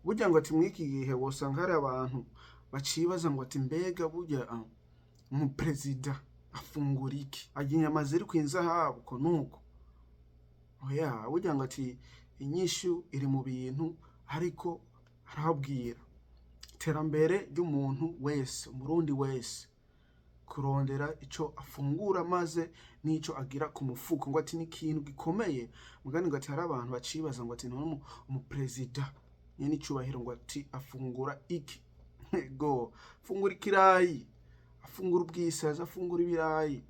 burya ngo ati mwiki gihe wosanga hari abantu bacibaza ngo ati mbega burya umuperezida afungura iki, arya inyama ziri kw'inzahabu ko nuko. Oya, burya ngo ati inyishu iri mu bintu, ariko arabwira iterambere ry'umuntu wese, umurundi wese, kurondera ico afungura maze nico agira ku mufuko, ngo ati n'ikintu gikomeye. Mugani ngo ati hari abantu bacibaza ngo ati none umuperezida Nyenicubahiro ngo ati afungura iki? Go afungura ikirayi, afungura ubwisaza, afungura ibirayi.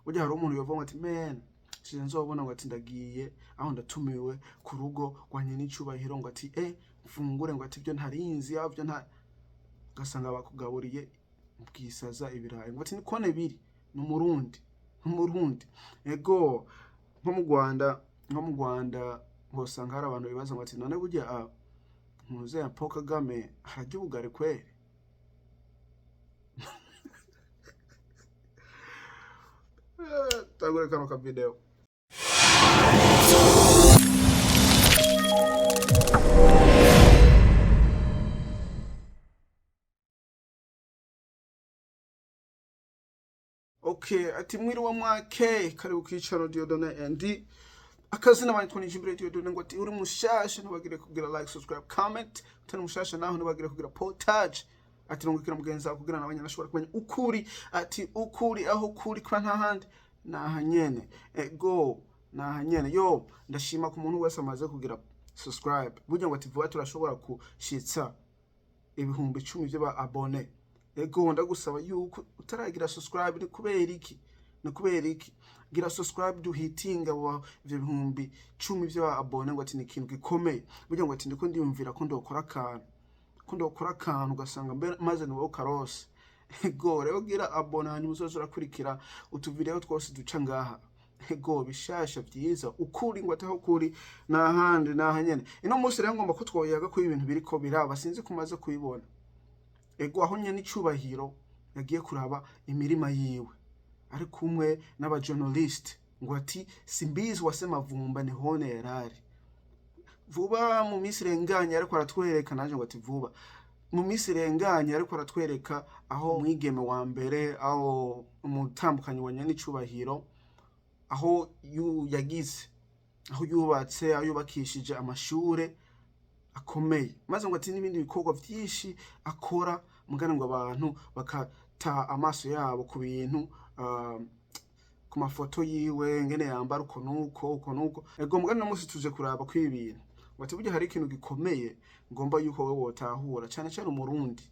Burya hari umuntu yovuga ngo ati men sinzobona ngo ati ndagiye aho ndatumiwe ku rugo rwa Nyenicubahiro ngo ati mfungure ngo ati ibyo ntarinzi avyo nta, gasanga bakugaburiye ubwisaza ibirayi, ngo ati nikone biri n'umurundi. Ego nko mu Rwanda ngosanga hari abantu bibaza ngo ati none burya muze ya Paul Kagame harajya ubugari kweri? Tagore kano ka video. Okay, ati mwiriwe mwake, karibu kwicaro Diodone ND. Akazina banyitwa Imbere Diodone, ngo ati uri mushasha ntibagire kugira like, subscribe, comment. Utari mushasha naho ntibagire kugira potage. Ati rungukira mugenzi wawe kugira nabanya nashobora kumenya ukuri. Ati ukuri aho kuri kwa ntahandi nahanyene. Ego nahanyene. Yo ndashima ku muntu wese amaze kugira subscribe. Burya ngo ati vuba turashobora kushitsa ibihumbi 10 by'aba abone. Ego ndagusaba yuko utaragira subscribe ni kubera iki? Gira subscribe duhitinga wa ivyo bihumbi 10 by'aba abone, ngo ati ni ikintu gikomeye. Burya ngo ati ndiko ndiyumvira ko ndokora akantu ugasanga maze niwe ukarose. Ego rero gira abone hanyuma uzoza urakurikira utuvideo twose duca ngaha. Ego bishasha byiza ukuri, ngo ataho kuri nahandi nahanyene. Ino munsi rero ngomba ko twoyaga ko ibintu biriko biraba, sinzi kumaze kuyibona. Ego aho Nyenicubahiro yagiye kuraba imirima yiwe ari kumwe n'abajournalist, ngo ati simbizi wasema vumba ni hone yarari. Vuba mu minsi irenganye ariko aratwereka, naje ngo ati vuba mu minsi irenganye ariko aratwereka aho mwigeme wa mbere, aho umutambukanyi wa Nyenicubahiro, aho yagize, aho yubatse, aho yubakishije amashure akomeye, maze ngo ati n'ibindi bikorwa byinshi akora. Mugana ngo abantu bakata amaso yabo ku bintu, ku mafoto yiwe ngene yambara uko nuko. Ego mugana no musi tuje kuraba ku ibintu, wati burya hari ikintu gikomeye ngomba yuko we wotahura cyane umurundi.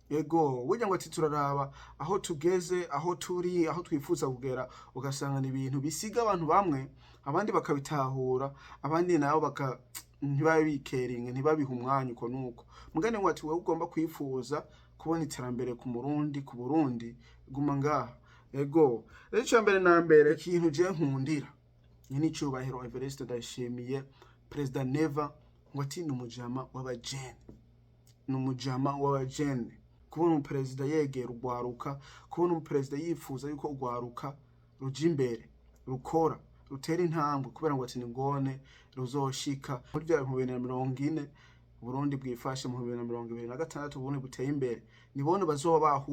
Ego burya ngo ati turaraba aho tugeze, aho turi, aho twifuza kugera, ugasanga ni ibintu bisiga abantu bamwe, abandi bakabitahura, abandi nabo ntibabikeringe, ntibabiha umwanya uko nuko. Mugane ngo ati wewe ugomba kwifuza kubona iterambere ku Murundi, ku Burundi, guma ngaha. Ego rero cyambere na mbere ikintu je nkundira Nyenicubahiro Everest ndayishimiye President Neva, ngo ati numujama w'abajene. Kubona umuperezida yegera urwaruka, kubona umuperezida yifuza yuko urwaruka ruja imbere, rukora, rutera intambwe, kubera ngo ati ningone ruzoshika muri 2040 Burundi bwifashe mu 2026 Burundi buteye imbere. Nibone bazoba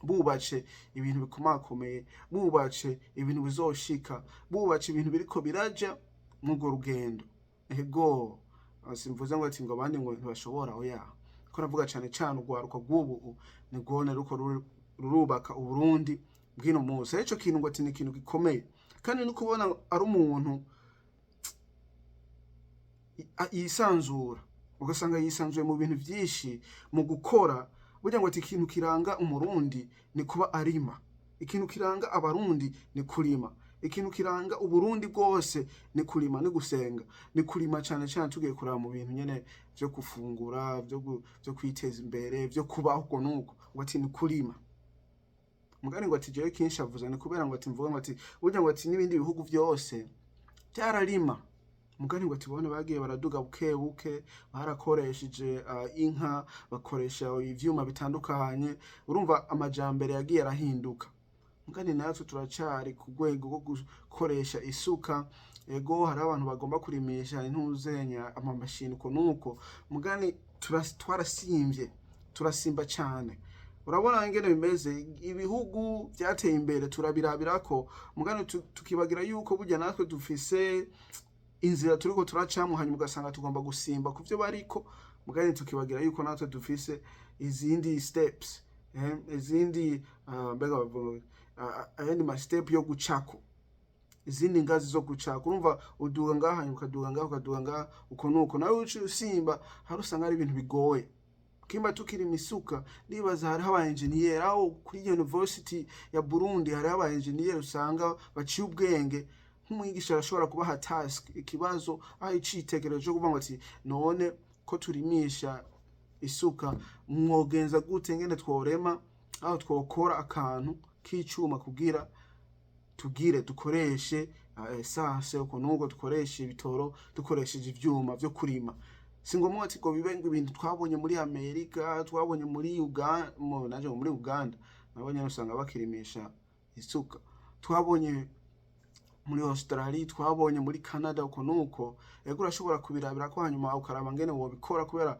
bubace ibintu bikomakomeye, bubace ibintu bizoshika, bubace ibintu biriko biraja mugo rugendo. Ego simvuze ngo ati ngo abandi ngo ntibashobora, oya, ko navuga cyane urwaruka rw'ubu nigone ruko rurubaka Uburundi bwino munsi. Ico kintu ngo ati ni ikintu gikomeye, kandi no kubona ari umuntu yisanzura, ugasanga yisanzuye mu bintu byinshi mu gukora. Burya ngo ati ikintu kiranga umurundi ni kuba arima, ikintu kiranga abarundi ni kurima, ikintu kiranga Uburundi bwose ni kurima, ni gusenga, ni kurima cyane tugiye kuraba mu bintu nyene byo gufungura, byo kwiteza imbere, byo kubaho uko nuko. Ngo ati ni kurima. Mugani ngo ati jewe kinshi avuza ni kubera ngo ati mvuga ngo ati burya ngo ati n'ibindi bihugu byose byararima. Mugani ngo ati bone bagiye baraduga buke barakoresheje inka, bakoresha ivyuma bitandukanye, urumva amajambere yagiye arahinduka. Mugani natwe turacari ku rwego rwo gukoresha isuka, ego hari abantu bagomba kurimisha intuzenya amamashini uko nuko mugani twarasimbye turasimba cyane. Urabona ingene bimeze ibihugu byateye imbere turabirabirako mugani tukibagira yuko burya natwe dufise inzira turiko turacamwe hanyuma ugasanga tugomba gusimba kuvyo bariko mugani tukibagira yuko natwe dufise izindi steps izindi ayandi ma step yo gucako izindi ngazi zo gucako urumva uduga ngaha hanyuma ukaduga ngaha uko nuko nawe uci usimba hari usanga ari ibintu bigoye. Kimba tukiri misuka nibaza hari aba engineer aho kuri University ya Burundi hari aba engineer usanga baciye ubwenge nk'umwigisha arashobora kubaha task ikibazo aho icitegereje kuvuga ngo ati none ko turimisha isuka mwogenza gute ngene tworema aho twokora akantu k'icuma kugira tugire dukoreshe essence uko nuko dukoreshe ibitoro dukoresheje ivyuma byo kurima. Singomwe ati ko bibenga ibintu twabonye muri Amerika twabonye muri Uganda naje muri Uganda nabonye usanga bakirimisha isuka twabonye muri Australia twabonye muri Canada uko nuko ego urashobora kubirabira ko hanyuma ukaraba ngene wo bikora kubera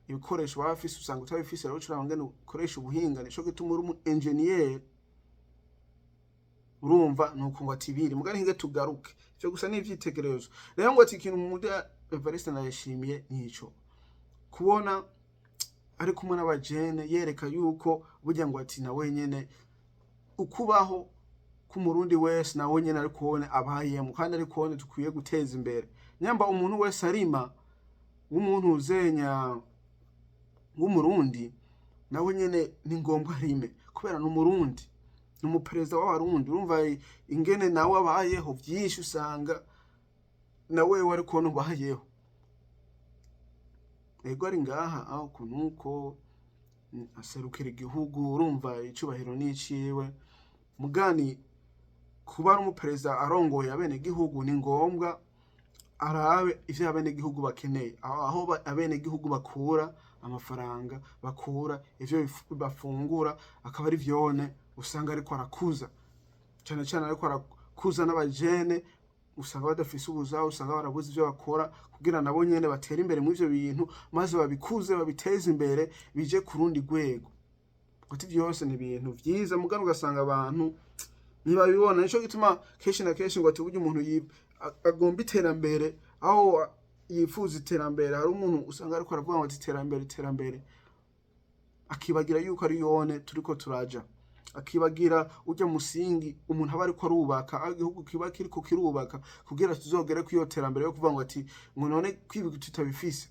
ibikoresho bafise usanga utabifise rero uraba ngene ukoresha ubuhinga nico gituma uri engineer urumva nuko ngo atibiri mugari hinge tugaruke cyo gusa n'ivyitegerezo rero ngo ati ikintu mu Evariste Ndayishimiye nico kubona ari kumwe n'abajene yereka yuko burya ngo ati na wenyene ukubaho kumurundi wese na wenyene ari kubone abayemo kandi ari kubone tukwiye guteza imbere nyamba umuntu wese arima w'umuntu uzenya w'umurundi na wenyene ni ngombwa rime kubera n'umurundi n'umuperezida w'abarundi urumva ingene nawe abayeho byinshi usanga nawe wari kubona ubayeho ego ari ngaha aho kunuko aserukira igihugu urumva icubahiro n'iciwe mugani kuba ari umuperezida arongoye abene gihugu ni ngombwa arabe ivyo abene gihugu bakeneye aho abene gihugu bakura amafaranga bakura ivyo bafungura akaba ari vyone usanga ariko arakuza cyane cyane ariko arakuza n'abajene usanga badafise ubuzaho usanga barabuze ivyo bakora kugira nabo nyene batera imbere mu ivyo bintu maze babikuze babiteze imbere bije kurundi gwego kuti byose ni ibintu vyiza mugano ugasanga abantu ntibabibona nico gituma keshi na keshi ngo ati burya umuntu agomba iterambere aho yifuza iterambere hari umuntu usanga ariko aravuga ngo ati iterambere akibagira yuko ari yone turiko turaja akibagira ujya musingi umuntu aba ariko arubaka igihugu kiba kiriko kirubaka kugira tuzogere ku iyo terambere yo kuvuga ngo ati ngo none kwibi tutabifise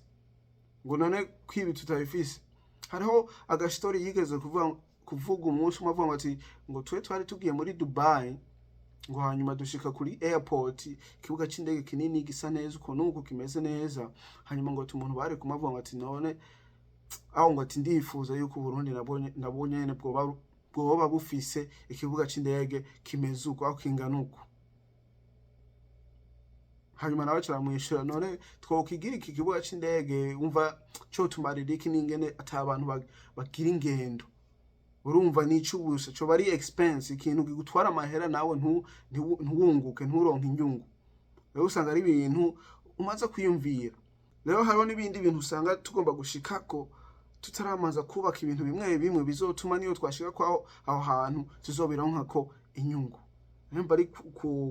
ngo none kwibi tutabifise hariho agashitori yigeze kuvuga umunsi umwe avuga ngo ati ngo twari tugiye muri Dubai ngo hanyuma dushika kuri airport kibuga c'indege kinini gisa neza uko nuko kimeze neza hanyuma ngo umuntu bari kumavuga ngo ati none aho ngo ati ndifuza yuko Burundi nabonye nyene bwoba bufise ikibuga c'indege kimeze uko aho kingana uko hanyuma nawe caramwishura none twokigira iki kibuga c'indege umva cyo tumarira iki ningene atabantu bagira ingendo urumva nicubusa cyo bari expense ikintu gutwara amahera nawe ntuwunguke nturonke inyungu rero usanga ari ibintu umaze kwiyumvira rero hariho n'ibindi bintu usanga tugomba gushikako tutaramaza kubaka ibintu bimwe bizotuma niyo twashika kwaho aho hantu tuzobironka ko inyungu nimba ari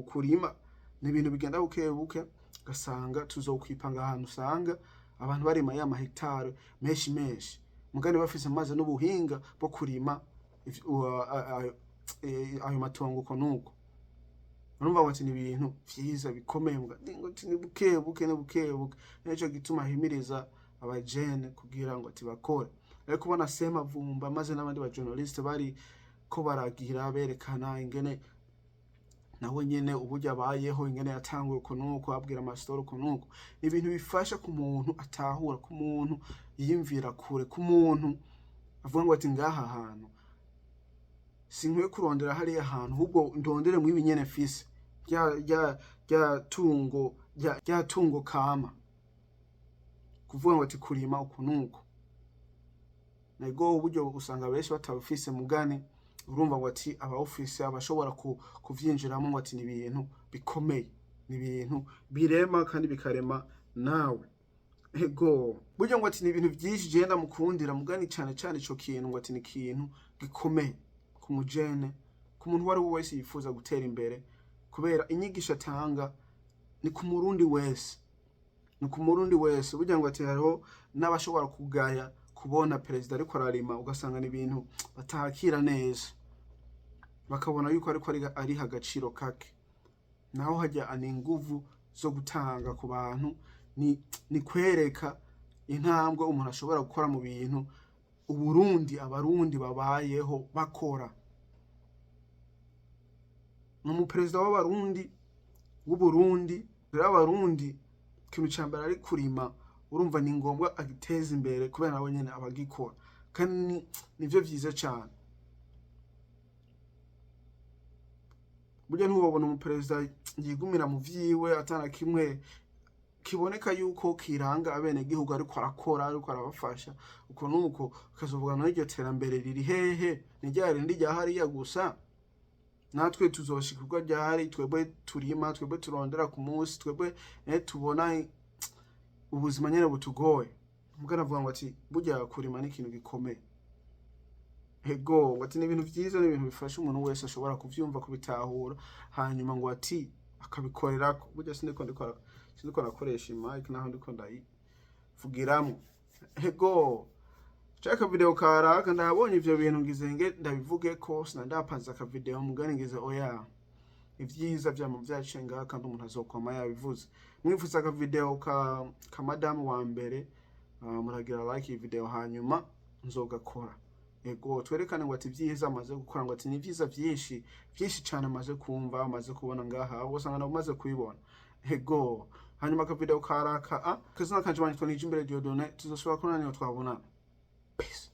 kurima ni ibintu bigenda buke gasanga tuzokwipanga ahantu usanga abantu barima ya mahectare menshi mugani bafise amazi n'ubuhinga bwo kurima ayo matongo uko nuko urumva bati ni ibintu vyiza bikomeye ngo ni buke nico gituma himiriza abajene kugira ngo ati bakore ariko kubona sema vumba maze n'abandi ba journaliste bari ko baragira berekana ingene nawe nyene uburyo abayeho ingene yatanguye uko nuko abwira amastori uko nuko ibintu bifasha ku muntu atahura ku muntu yimvira kure ku muntu avuga ngo ati ngaha hantu sinkwiye kurondera hari ahantu ahubwo ndondere mu ibinyene fise rya tungo kama kuvuga ngo ati kurima uko nuko nego uburyo usanga benshi batabufise mugani urumva ngo ati aba office abashobora kuvyinjiramo ngo ati ni ibintu bikomeye ni ibintu birema kandi bikarema nawe. Ego burya ngo ati ni ibintu byinshi genda mukundira mugani cyane cyane ico kintu ngo ati ni ikintu gikomeye ku mujene, ku muntu wari wese yifuza gutera imbere, kubera inyigisho atanga ni ku murundi wese, ni ku murundi wese. Burya ngo ati hariho n'abashobora kugaya kubona perezida ariko ararima ugasanga ni ibintu batakira neza, bakabona yuko ariko ari hagaciro kake, naho hajya ani inguvu zo gutanga ku bantu, ni kwereka intambwe umuntu ashobora gukora mu bintu Uburundi abarundi babayeho bakora. N'umuperezida w'abarundi w'Uburundi rero abarundi ikintu cyambere ari kurima, urumva ni ngombwa agiteza imbere kubera nawe nyene abagikora, kandi nivyo vyiza cyane. Burya ntubabona umuperezida yigumira mu vyiwe atana kimwe kiboneka yuko kiranga abene gihugu ariko arakora, ariko arabafasha uko nuko ukazovuga no iryo terambere riri hehe, ni ryari ndi rya hariya gusa. Natwe tuzoshikirwa ryari, twebwe turima, twebwe turondera ku munsi, twebwe tubona ubuzima nyene butugoye. Mbwa navuga ngo ati burya kurima ni ikintu gikomeye. Ego ngo ati ni ibintu vyiza, ni ibintu bifasha umuntu wese ashobora kuvyumva kubitahura, hanyuma ngo ati akabikorerako. Burya sindiko nakoresha mic naho ndiko ndayivugiramo. Ego chaka video karaka ndabonye ivyo bintu ngizenge ndabivuge ko sinandapanza aka video mugani ngize oya ivyiza vyama vyacenga kandi umuntu azokoma yabivuze. Mwifuza aka video ka madam wa mbere, muragira like iyi video hanyuma nzogakora. Ego twerekane ngo ati vyiza amaze gukora, ngo ati ni vyiza vyinshi cyane amaze kumva, amaze kubona ngaha, usanga namaze kubibona. Ego hanyuma aka video karaka kazina kanje Nyenicubahiro Imbere tuzosubira kunaniyo twabonana. Peace.